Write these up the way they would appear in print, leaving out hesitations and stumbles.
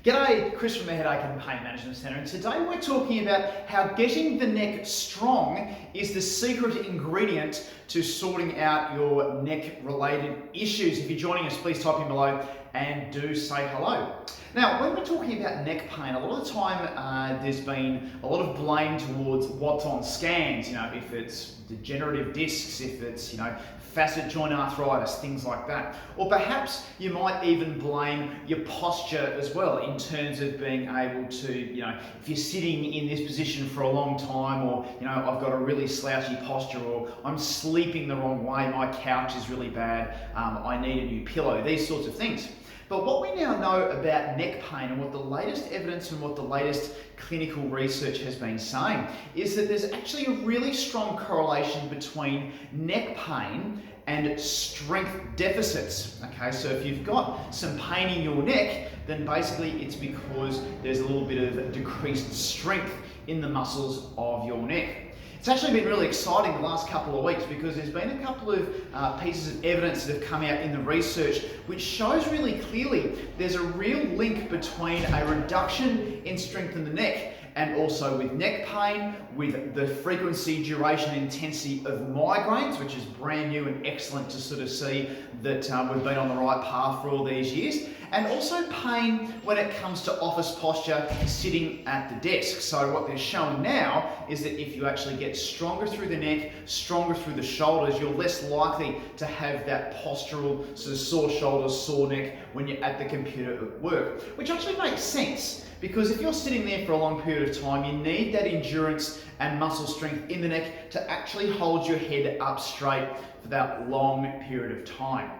G'day, Chris from the Headache and Pain Management Centre, and today we're talking about how getting the neck strong is the secret ingredient to sorting out your neck related issues. If you're joining us, please type in below and do say hello. Now, when we're talking about neck pain, a lot of the time there's been a lot of blame towards what's on scans, if it's degenerative discs, if it's, facet joint arthritis, things like that. Or perhaps you might even blame your posture as well in terms of being able to, if you're sitting in this position for a long time, or, I've got a really slouchy posture, or I'm sleeping the wrong way, my couch is really bad, I need a new pillow, these sorts of things. But what we now know about neck pain and what the latest evidence and what the latest clinical research has been saying is that there's actually a really strong correlation between neck pain and strength deficits. Okay, so if you've got some pain in your neck, then basically it's because there's a little bit of decreased strength in the muscles of your neck. It's actually been really exciting the last couple of weeks because there's been a couple of pieces of evidence that have come out in the research which shows really clearly there's a real link between a reduction in strength in the neck and also with neck pain, with the frequency, duration, and intensity of migraines, which is brand new and excellent to sort of see that we've been on the right path for all these years, and also pain when it comes to office posture, sitting at the desk. So what they're showing now is that if you actually get stronger through the neck, stronger through the shoulders, you're less likely to have that postural sort of sore shoulders, sore neck when you're at the computer at work, which actually makes sense. Because if you're sitting there for a long period of time, you need that endurance and muscle strength in the neck to actually hold your head up straight for that long period of time.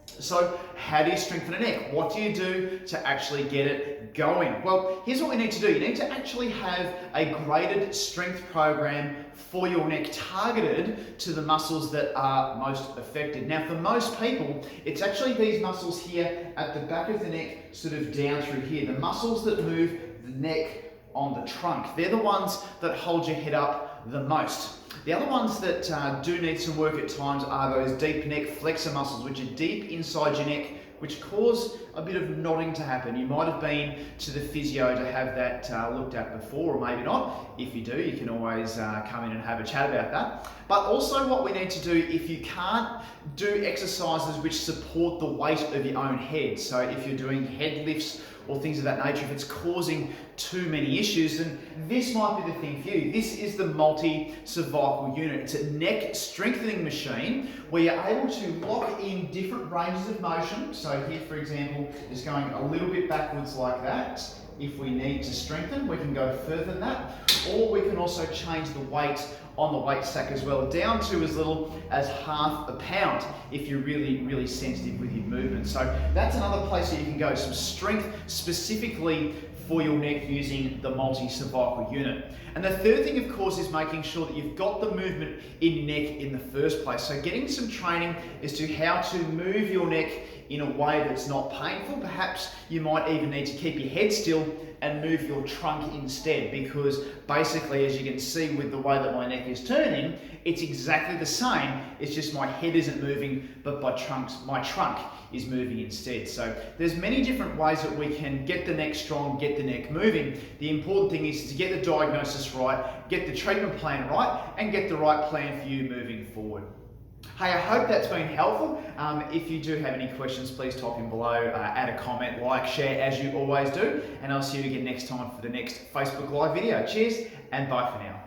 So how do you strengthen a neck? What do you do to actually get it going? Well, here's what we need to do. You need to actually have a graded strength program for your neck targeted to the muscles that are most affected. Now, for most people, it's actually these muscles here at the back of the neck, sort of down through here. The muscles that move the neck on the trunk. They're the ones that hold your head up the most. The other ones that do need some work at times are those deep neck flexor muscles, which are deep inside your neck, which cause a bit of nodding to happen. You might have been to the physio to have that looked at before, or maybe not. If you do, you can always come in and have a chat about that. But also what we need to do if you can't do exercises which support the weight of your own head. So if you're doing head lifts or things of that nature, if it's causing too many issues, then this might be the thing for you. This is the multi-cervical unit. It's a neck strengthening machine where you're able to lock in different ranges of motion. So here, for example, is going a little bit backwards like that. If we need to strengthen, we can go further than that, or we can also change the weight on the weight stack as well, down to as little as half a pound if you're really sensitive with your movement. So that's another place that you can go, some strength specifically for your neck using the multi-cervical unit. And the third thing, of course, is making sure that you've got the movement in your neck in the first place. So getting some training as to how to move your neck in a way that's not painful. Perhaps you might even need to keep your head still and move your trunk instead, because basically, as you can see with the way that my neck is turning, it's exactly the same. It's just my head isn't moving, but my trunk is moving instead. So there's many different ways that we can get the neck strong, get the neck moving. The important thing is to get the diagnosis right, get the treatment plan right, and get the right plan for you moving forward. Hey, I hope that's been helpful. If you do have any questions, please type in below, add a comment, like, share, as you always do, and I'll see you again next time for the next Facebook Live video. Cheers, and bye for now.